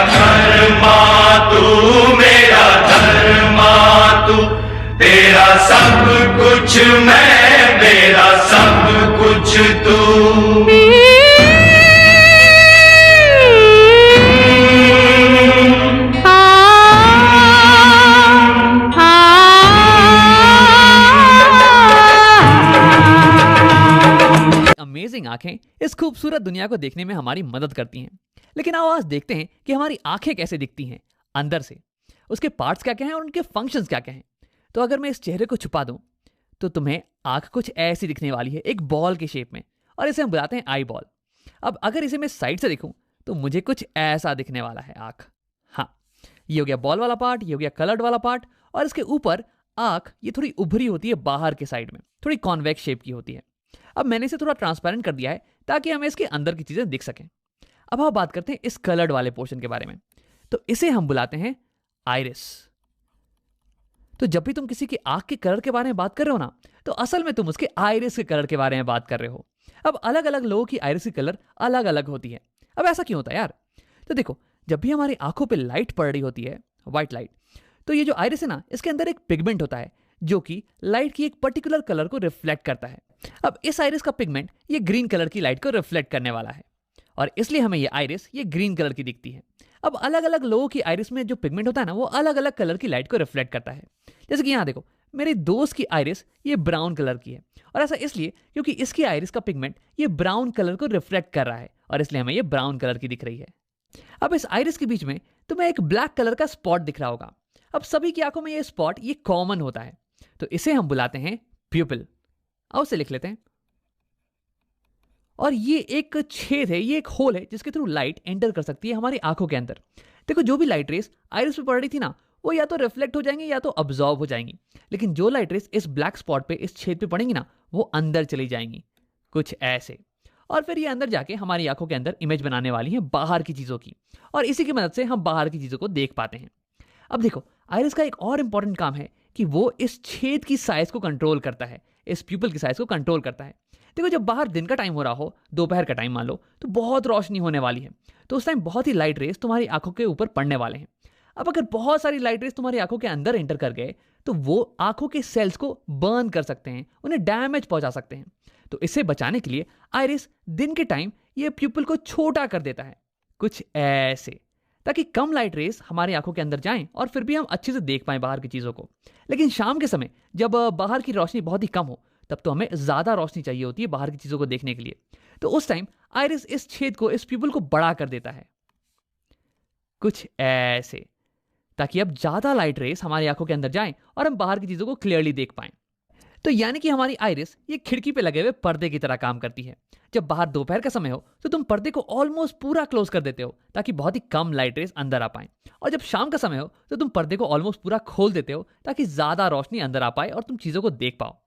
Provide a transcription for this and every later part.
कर्मा तू, मेरा धर्मा तू, तेरा सब कुछ मैं, मेरा सब कुछ तू। अमेजिंग आंखें इस खूबसूरत दुनिया को देखने में हमारी मदद करती हैं। लेकिन आओ आज देखते हैं कि हमारी आंखें कैसे दिखती हैं अंदर से, उसके पार्ट्स क्या क्या हैं और उनके फंक्शंस क्या क्या हैं। तो अगर मैं इस चेहरे को छुपा दूं तो तुम्हें आंख कुछ ऐसी दिखने वाली है, एक बॉल के शेप में, और इसे हम बुलाते हैं आई बॉल। अब अगर इसे मैं साइड से देखूं तो मुझे कुछ ऐसा दिखने वाला है आंख। हाँ, ये हो गया बॉल वाला पार्ट, ये हो गया कलर्ड वाला पार्ट, और इसके ऊपर आंख ये थोड़ी उभरी होती है बाहर के साइड में, थोड़ी कॉन्वेक्स शेप की होती है। अब मैंने इसे थोड़ा ट्रांसपेरेंट कर दिया है ताकि हमें इसके अंदर की चीजें दिख सकें। अब हम बात करते हैं इस कलर्ड वाले पोर्शन के बारे में। तो इसे हम बुलाते हैं आइरिस। तो जब भी तुम किसी की आंख के कलर के बारे में बात कर रहे हो ना, तो असल में तुम उसके आइरिस के कलर के बारे में बात कर रहे हो। अब अलग अलग लोगों की आइरिस की कलर अलग अलग होती है। अब ऐसा क्यों होता है यार? तो देखो, जब भी हमारी आंखों पे लाइट पड़ रही होती है, व्हाइट लाइट, तो ये जो आइरिस है ना, इसके अंदर एक पिगमेंट होता है जो कि लाइट की एक पर्टिकुलर कलर को रिफ्लेक्ट करता है। अब इस आइरिस का पिगमेंट ये ग्रीन कलर की लाइट को रिफ्लेक्ट करने वाला है, और इसलिए हमें ये आइरिस ये ग्रीन कलर की दिखती है। अब अलग अलग लोगों की आइरिस में जो पिगमेंट होता है ना, वो अलग अलग कलर की लाइट को रिफ्लेक्ट करता है। जैसे कि यहाँ देखो, मेरे दोस्त की आइरिस ये ब्राउन कलर की है, और ऐसा इसलिए क्योंकि इसकी आइरिस का पिगमेंट ये ब्राउन कलर को रिफ्लेक्ट कर रहा है, और इसलिए हमें ये ब्राउन कलर की दिख रही है। अब इस आइरिस के बीच में तुम्हें एक ब्लैक कलर का स्पॉट दिख रहा होगा। अब सभी की आंखों में ये स्पॉट ये कॉमन होता है, तो इसे हम बुलाते हैं प्यूपिल। आओ उसे लिख लेते हैं। और ये एक छेद है, ये एक होल है जिसके थ्रू लाइट एंटर कर सकती है हमारी आंखों के अंदर। देखो, जो भी लाइट रेस आइरिस पे पड़ रही थी ना, वो या तो रिफ्लेक्ट हो जाएंगी या तो अब्जॉर्ब हो जाएंगी। लेकिन जो लाइट रेस इस ब्लैक स्पॉट पे, इस छेद पे पड़ेंगी ना, वो अंदर चली जाएंगी कुछ ऐसे, और फिर ये अंदर जाके हमारी आंखों के अंदर इमेज बनाने वाली है बाहर की चीजों की, और इसी की मदद से हम बाहर की चीजों को देख पाते हैं। अब देखो, आइरिस का एक और इंपॉर्टेंट काम है कि वो इस छेद की साइज को कंट्रोल करता है, इस प्यूपिल की साइज को कंट्रोल करता है। देखो, जब बाहर दिन का टाइम हो रहा हो, दोपहर का टाइम मान लो, तो बहुत रोशनी होने वाली है, तो उस टाइम बहुत ही लाइट रेस तुम्हारी आंखों के ऊपर पड़ने वाले हैं। अब अगर बहुत सारी लाइट रेस तुम्हारी आंखों के अंदर एंटर कर गए, तो वो आंखों के सेल्स को बर्न कर सकते हैं, उन्हें डैमेज पहुंचा सकते हैं। तो इससे बचाने के लिए आइरिस दिन के टाइम ये प्यूपिल को छोटा कर देता है, कुछ ऐसे, ताकि कम लाइट रेस हमारी आंखों के अंदर जाएं और फिर भी हम अच्छे से देख पाएं बाहर की चीजों को। लेकिन शाम के समय जब बाहर की रोशनी बहुत ही कम हो, तब तो हमें ज्यादा रोशनी चाहिए होती है बाहर की चीजों को देखने के लिए। तो उस टाइम आइरिस इस छेद को, इस प्यूपिल को बड़ा कर देता है, कुछ ऐसे, ताकि अब ज्यादा लाइट रेस हमारी आंखों के अंदर जाएं और हम बाहर की चीजों को क्लियरली देख पाएं। तो यानी कि हमारी आइरिस ये खिड़की पे लगे हुए पर्दे की तरह काम करती है। जब बाहर दोपहर का समय हो तो तुम पर्दे को ऑलमोस्ट पूरा क्लोज कर देते हो ताकि बहुत ही कम लाइट रेस अंदर आ पाए, और जब शाम का समय हो तो तुम पर्दे को ऑलमोस्ट पूरा खोल देते हो ताकि ज्यादा रोशनी अंदर आ पाए और तुम चीजों को देख पाओ।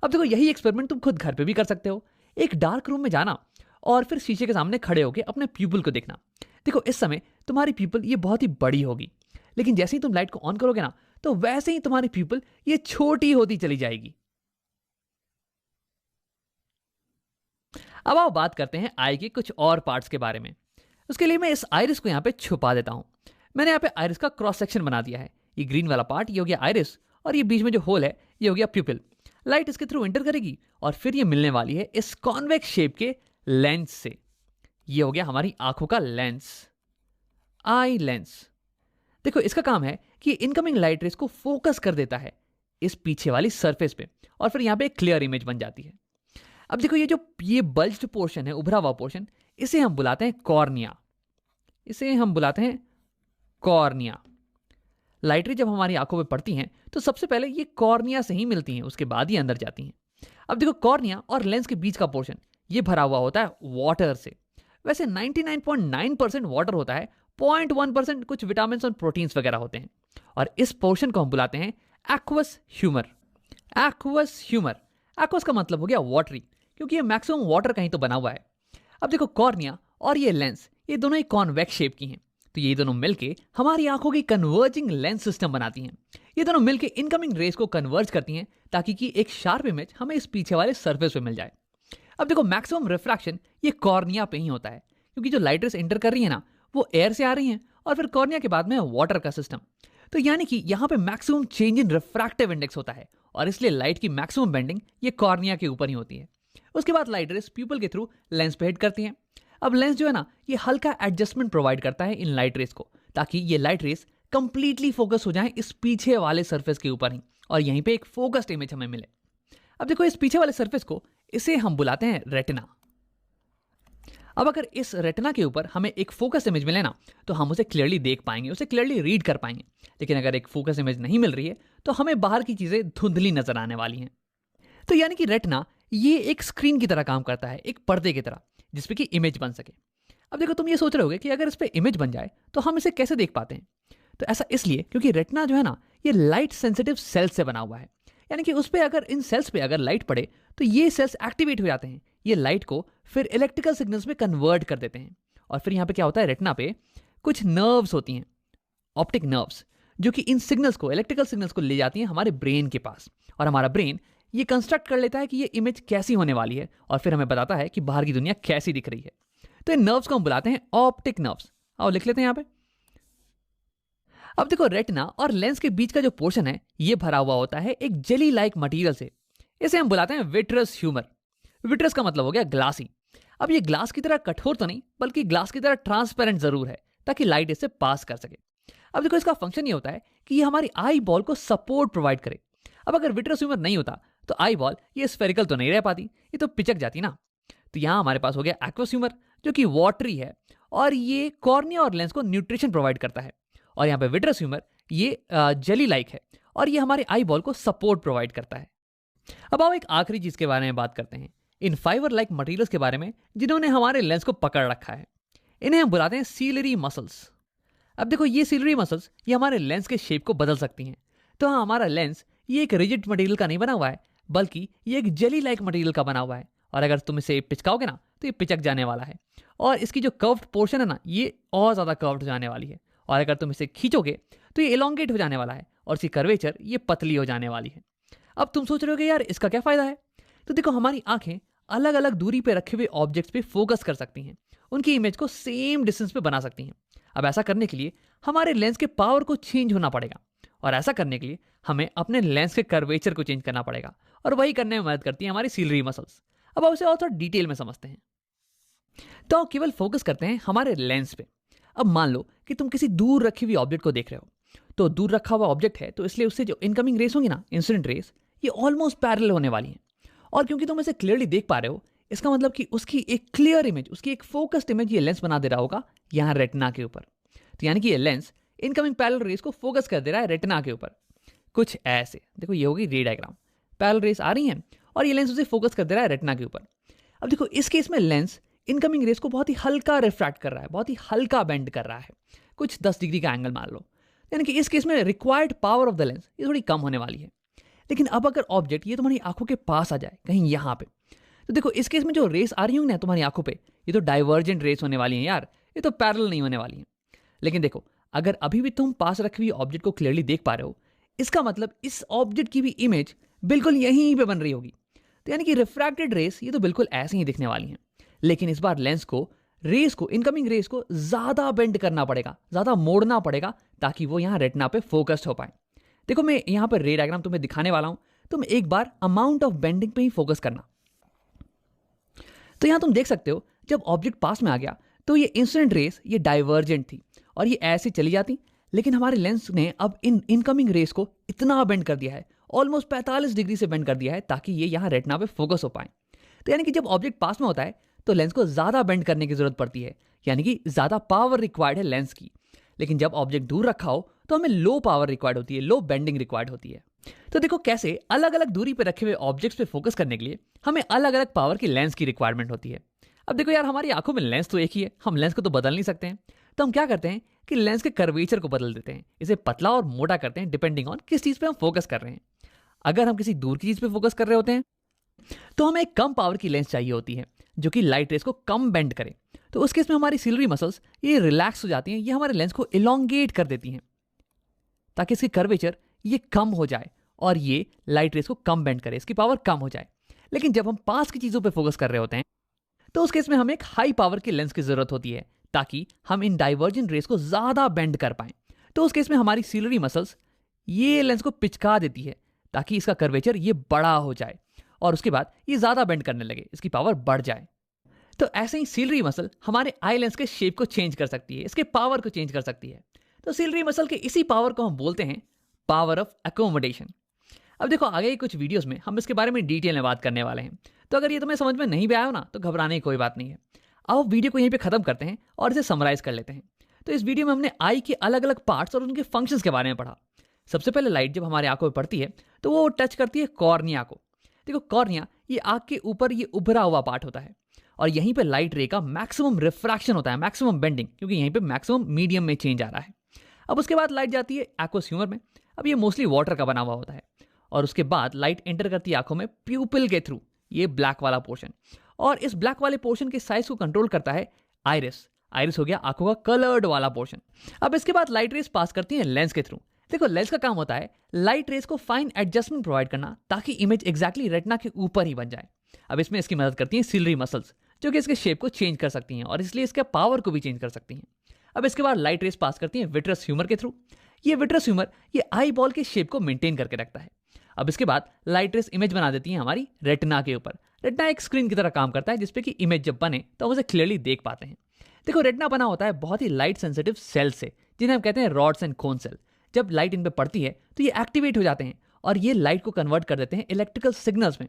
अब देखो, यही एक्सपेरिमेंट तुम खुद घर पे भी कर सकते हो। एक डार्क रूम में जाना और फिर शीशे के सामने खड़े होकर अपने प्यूपिल को देखना। देखो, इस समय तुम्हारी प्यूपिल ये बहुत ही बड़ी होगी, लेकिन जैसे ही तुम लाइट को ऑन करोगे ना, तो वैसे ही तुम्हारी प्यूपिल ये छोटी होती चली जाएगी। अब आओ बात करते हैं आई के कुछ और पार्ट्स के बारे में। उसके लिए मैं इस आइरिस को यहाँ पे छुपा देता हूं। मैंने यहाँ पे आइरिस का क्रॉस सेक्शन बना दिया है। ये ग्रीन वाला पार्ट ये हो गया आइरिस, और ये बीच में जो होल है ये हो गया प्यूपिल। लाइट इसके थ्रू एंटर करेगी और फिर ये मिलने वाली है इस कॉन्वेक्स शेप के लेंस से। ये हो गया हमारी आंखों का लेंस, आई लेंस। देखो, इसका काम है कि इनकमिंग लाइट रेस को फोकस कर देता है इस पीछे वाली सरफेस पे, और फिर यहाँ पे एक क्लियर इमेज बन जाती है। अब देखो, ये बल्ज्ड पोर्शन है, उभरा हुआ पोर्शन, इसे हम बुलाते हैं कॉर्निया। इसे हम बुलाते हैं कॉर्निया। लाइट रे जब हमारी आंखों पे पड़ती हैं तो सबसे पहले ये कॉर्निया से ही मिलती हैं, उसके बाद ही अंदर जाती हैं। अब देखो, कॉर्निया और लेंस के बीच का पोर्शन ये भरा हुआ होता है वाटर से। वैसे 99.9% वाटर होता है, 0.1% कुछ विटामिन और प्रोटीन्स वगैरह होते हैं, और इस पोर्शन को हम बुलाते हैं aqueous humour. Aqueous humour, aqueous का मतलब हो गया वाटरी, क्योंकि ये मैक्सिमम वाटर का ही तो बना हुआ है। अब देखो, कॉर्निया और ये लेंस ये दोनों ही कॉन्वेक्स शेप की हैं, तो ये दोनों मिलके हमारी आंखों की कन्वर्जिंग लेंस सिस्टम बनाती हैं। ये दोनों मिलके इनकमिंग रेस को कन्वर्ज करती हैं ताकि कि एक शार्प इमेज हमें इस पीछे वाले सरफेस पे मिल जाए। अब देखो, मैक्सिमम रिफ्रैक्शन ये कॉर्निया पे ही होता है, क्योंकि जो लाइट रेस एंटर कर रही है ना, वो एयर से आ रही हैं और फिर कॉर्निया के बाद में वाटर का सिस्टम। तो यानी कि यहाँ पे maximum change in refractive index होता है और इसलिए लाइट की मैक्सिमम बेंडिंग ये कॉर्निया के ऊपर ही होती है। उसके बाद लाइट रेस प्यूपल के थ्रू लेंस पे हिट करती हैं। अब लेंस जो है ना, ये हल्का एडजस्टमेंट प्रोवाइड करता है इन लाइट रेस को, ताकि ये लाइट रेस कंप्लीटली फोकस हो जाए इस पीछे वाले सरफेस के ऊपर ही और यहीं पे एक फोकस्ड इमेज हमें मिले। अब देखो इस पीछे वाले सरफेस को, इसे हम बुलाते हैं रेटिना। अब अगर इस रेटिना के ऊपर हमें एक फोकस इमेज मिले ना, तो हम उसे क्लियरली देख पाएंगे, उसे क्लियरली रीड कर पाएंगे। लेकिन अगर एक फोकस इमेज नहीं मिल रही है तो हमें बाहर की चीजें धुंधली नजर आने वाली हैं। तो यानी कि रेटिना ये एक स्क्रीन की तरह काम करता है, एक पर्दे की तरह, जिसपे कि इमेज बन सके। अब देखो तुम ये सोच रहे होगे कि अगर इस पे इमेज बन जाए तो हम इसे कैसे देख पाते हैं। तो ऐसा इसलिए क्योंकि रेटिना जो है ना, ये लाइट सेंसिटिव सेल्स से बना हुआ है। यानी कि उस पे अगर इन सेल्स पे अगर लाइट पड़े तो ये सेल्स एक्टिवेट हो जाते हैं, ये लाइट को फिर इलेक्ट्रिकल सिग्नल्स में कन्वर्ट कर देते हैं। और फिर यहाँ पे क्या होता है, रेटिना पे कुछ नर्व्स होती हैं, ऑप्टिक नर्व्स, जो कि इन सिग्नल्स को, इलेक्ट्रिकल सिग्नल्स को ले जाती हैं हमारे ब्रेन के पास। और हमारा ब्रेन ये कंस्ट्रक्ट कर लेता है कि ये इमेज कैसी होने वाली है और फिर हमें बताता है कि बाहर की दुनिया कैसी दिख रही है। तो इन नर्व्स को हम बुलाते हैं ऑप्टिक नर्व्स। आओ लिख लेते हैं यहाँ पे। अब देखो रेटिना और लेंस के बीच का जो पोर्शन है ये भरा हुआ होता है एक जेली लाइक मटेरियल से। इसे हम बुलाते हैं विट्रस ह्यूमर। विट्रस का मतलब हो गया ग्लासी। अब ये ग्लास की तरह कठोर तो नहीं, बल्कि ग्लास की तरह ट्रांसपेरेंट जरूर है, ताकि लाइट इससे पास कर सके। अब देखो इसका फंक्शन ये होता है कि ये हमारी आई बॉल को सपोर्ट प्रोवाइड करे। अब अगर विट्रस ह्यूमर नहीं होता तो आई बॉल ये स्फेरिकल तो नहीं रह पाती, ये तो पिचक जाती ना। तो यहाँ हमारे पास हो गया एक्वस ह्यूमर, जो कि वाटरी है और ये कॉर्निया और लेंस को न्यूट्रिशन प्रोवाइड करता है। और यहाँ पे विट्रस ह्यूमर ये जेली लाइक है और ये हमारे आई बॉल को सपोर्ट प्रोवाइड करता है। अब आओ एक आखिरी चीज के बारे में बात करते हैं, इन फाइबर लाइक मटेरियल्स के बारे में जिन्होंने हमारे लेंस को पकड़ रखा है। इन्हें हम बुलाते हैं सीलरी मसल्स। अब देखो ये सीलरी मसल्स ये हमारे लेंस के शेप को बदल सकती हैं। तो हाँ, हमारा लेंस ये एक रिजिड मटेरियल का नहीं बना हुआ है, बल्कि ये एक जेली लाइक मटेरियल का बना हुआ है। और अगर तुम इसे पिचकाओगे ना तो ये पिचक जाने वाला है और इसकी जो कर्व्ड पोर्शन है ना, ये और ज्यादा कर्व्ड हो जाने वाली है। और अगर तुम इसे खींचोगे तो ये इलोंगेट हो जाने वाला है और इसकी कर्वेचर ये पतली हो जाने वाली है। अब तुम सोच रहे हो यार इसका क्या फायदा है। तो देखो हमारी आंखें अलग अलग दूरी पे रखे हुए ऑब्जेक्ट्स पे फोकस कर सकती हैं, उनकी इमेज को सेम डिस्टेंस पे बना सकती हैं। अब ऐसा करने के लिए हमारे लेंस के पावर को चेंज होना पड़ेगा और ऐसा करने के लिए हमें अपने लेंस के कर्वेचर को चेंज करना पड़ेगा और वही करने में मदद करती है हमारी सीलरी मसल्स। अब उसे और थोड़ा डिटेल में समझते हैं। तो केवल फोकस करते हैं हमारे लेंस पे। अब मान लो कि तुम किसी दूर रखी हुई ऑब्जेक्ट को देख रहे हो। तो दूर रखा हुआ ऑब्जेक्ट है तो इसलिए उससे जो इनकमिंग रेस होंगी ना, इंसिडेंट रेस, ये ऑलमोस्ट पैरेलल होने वाली हैं। और क्योंकि तुम इसे क्लियरली देख पा रहे हो, इसका मतलब कि उसकी एक क्लियर इमेज, उसकी एक फोकस्ड इमेज ये लेंस बना दे रहा होगा यहाँ रेटिना के ऊपर। तो यानी कि ये लेंस इनकमिंग पैरेलल रेस को फोकस कर दे रहा है रेटिना के ऊपर। कुछ ऐसे देखो, ये होगी रे डायग्राम, पैरेलल रेस आ रही हैं और ये लेंस उसे फोकस कर दे रहा है रेटिना के ऊपर। अब देखो इस केस में लेंस इनकमिंग रेस को बहुत ही हल्का रिफ्रैक्ट कर रहा है, बहुत ही हल्का बेंड कर रहा है, कुछ 10 डिग्री का एंगल मान लो। यानी कि इस केस में required power of the lens ये थोड़ी कम होने वाली है। लेकिन अब अगर ऑब्जेक्ट ये तुम्हारी आंखों के पास आ जाए कहीं यहाँ पे, तो देखो इस केस में जो रेस आ रही होंगी ना तुम्हारी आंखों पे, ये तो डाइवर्जेंट रेस होने वाली है यार, ये तो पैरेलल नहीं होने वाली है। लेकिन देखो अगर अभी भी तुम पास रखी हुई ऑब्जेक्ट को क्लियरली देख पा रहे हो, इसका मतलब इस ऑब्जेक्ट की भी इमेज बिल्कुल यहीं पे बन रही होगी। तो यानी कि रिफ्रैक्टेड रेस ये तो बिल्कुल ऐसे ही दिखने वाली हैं। लेकिन इस बार लेंस को रेस को, इनकमिंग रेस को ज्यादा बेंड करना पड़ेगा, ज्यादा मोड़ना पड़ेगा, ताकि वो यहाँ रेटिना पे फोकस्ड हो पाए। देखो मैं यहाँ पर रे डायग्राम तुम्हें दिखाने वाला हूं, तुम एक बार अमाउंट ऑफ बेंडिंग पे ही फोकस करना। तो यहाँ तुम देख सकते हो जब ऑब्जेक्ट पास में आ गया तो ये इंसिडेंट रेस ये डाइवर्जेंट थी और ये ऐसे चली जाती। लेकिन हमारे लेंस ने अब इन इनकमिंग रेस को इतना बेंड कर दिया है, ऑलमोस्ट 45 डिग्री से बेंड कर दिया है, ताकि ये यहाँ रेटिना पे फोकस हो पाए। तो यानी कि जब ऑब्जेक्ट पास में होता है तो लेंस को ज्यादा बेंड करने की जरूरत पड़ती है, यानी कि ज्यादा पावर रिक्वायर्ड है लेंस की। लेकिन जब ऑब्जेक्ट दूर रखा हो तो हमें लो पावर रिक्वायर्ड होती है, लो बेंडिंग रिक्वायर्ड होती है। तो देखो कैसे अलग अलग दूरी पे रखे हुए ऑब्जेक्ट्स पे फोकस करने के लिए हमें अलग अलग पावर की लेंस की रिक्वायरमेंट होती है। अब देखो यार हमारी आंखों में लेंस तो एक ही है, हम लेंस को तो बदल नहीं सकते हैं। तो हम क्या करते हैं कि लेंस के कर्वेचर को बदल देते हैं, इसे पतला और मोटा करते हैं डिपेंडिंग ऑन किस चीज पे हम फोकस कर रहे हैं। अगर हम किसी दूर की चीज पे फोकस कर रहे होते हैं तो हमें एक कम पावर की लेंस चाहिए होती है जो कि लाइट रेस को कम बेंड करे। तो उस केस में हमारी सीलरी मसल्स ये रिलैक्स हो जाती हैं, ये हमारे लेंस को इलोंगेट कर देती हैं ताकि इसकी कर्वेचर ये कम हो जाए और ये लाइट रेस को कम बेंड करे, इसकी पावर कम हो जाए। लेकिन जब हम पास की चीजों पे फोकस कर रहे होते हैं तो उस केस में हमें एक हाई पावर की लेंस की जरूरत होती है ताकि हम इन डाइवर्जेंट रेस को ज़्यादा बेंड कर पाएं। तो उस केस में हमारी सीलरी मसल्स ये लेंस को पिचका देती है ताकि इसका कर्वेचर ये बड़ा हो जाए और उसके बाद ये ज़्यादा बेंड करने लगे, इसकी पावर बढ़ जाए। तो ऐसे ही सीलरी मसल हमारे आई लेंस के शेप को चेंज कर सकती है, इसके पावर को चेंज कर सकती है। तो सीलरी मसल के इसी पावर को हम बोलते हैं पावर ऑफ एकोमोडेशन। अब देखो आगे कुछ वीडियोस में हम इसके बारे में डिटेल में बात करने वाले हैं, तो अगर ये तुम्हें समझ में नहीं भी आया हो ना तो घबराने की कोई बात नहीं है। आओ वीडियो को यहीं पे खत्म करते हैं और इसे समराइज कर लेते हैं। तो इस वीडियो में हमने आई के अलग अलग पार्ट्स और उनके फंक्शंस के बारे में पढ़ा। सबसे पहले लाइट जब हमारे आंखों में पड़ती है तो वो टच करती है कॉर्निया को। देखो कॉर्निया ये आंख के ऊपर ये उभरा हुआ पार्ट होता है और यहीं पे लाइट रे का मैक्सिमम रिफ्रैक्शन होता है, मैक्सिमम बेंडिंग, क्योंकि यहीं पे मैक्सिमम मीडियम में चेंज आ रहा है। अब उसके बाद लाइट जाती है एक्वस ह्यूमर में। अब ये मोस्टली वाटर का बना हुआ होता है और उसके बाद लाइट एंटर करती है आंखों में प्यूपिल के थ्रू, ये ब्लैक वाला पोर्शन, और इस ब्लैक वाले पोर्शन के साइज को कंट्रोल करता है आइरिस। आइरिस हो गया आंखों का कलर्ड वाला पोर्शन। अब इसके बाद लाइट रेस पास करती है लेंस के थ्रू। देखो लेंस का काम होता है लाइट रेस को फाइन एडजस्टमेंट प्रोवाइड करना ताकि इमेज एग्जैक्टली रेटिना के ऊपर ही बन जाए। अब इसमें इसकी मदद करती हैं सीलरी मसल्स जो कि इसके शेप को चेंज कर सकती हैं और इसलिए इसके पावर को भी चेंज कर सकती हैं। अब इसके बाद लाइट रेस पास करती हैं विट्रस ह्यूमर के थ्रू। ये विट्रस ह्यूमर ये आई बॉल के शेप को मेंटेन करके रखता है। अब इसके बाद लाइट रेस इमेज बना देती है हमारी रेटिना के ऊपर। रेटिना एक स्क्रीन की तरह काम करता है जिसपे कि इमेज जब बने तो हम उसे क्लियरली देख पाते हैं। देखो रेटिना बना होता है बहुत ही लाइट सेंसिटिव सेल से जिन्हें हम कहते हैं रॉड्स एंड कोन सेल। जब लाइट इन पे पड़ती है तो ये एक्टिवेट हो जाते हैं और ये लाइट को कन्वर्ट कर देते हैं इलेक्ट्रिकल सिग्नल्स में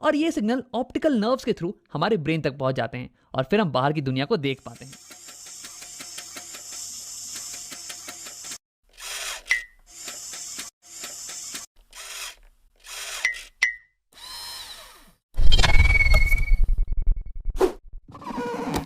और ये सिग्नल ऑप्टिकल नर्व्स के थ्रू हमारे ब्रेन तक पहुंच जाते हैं और फिर हम बाहर की दुनिया को देख पाते हैं।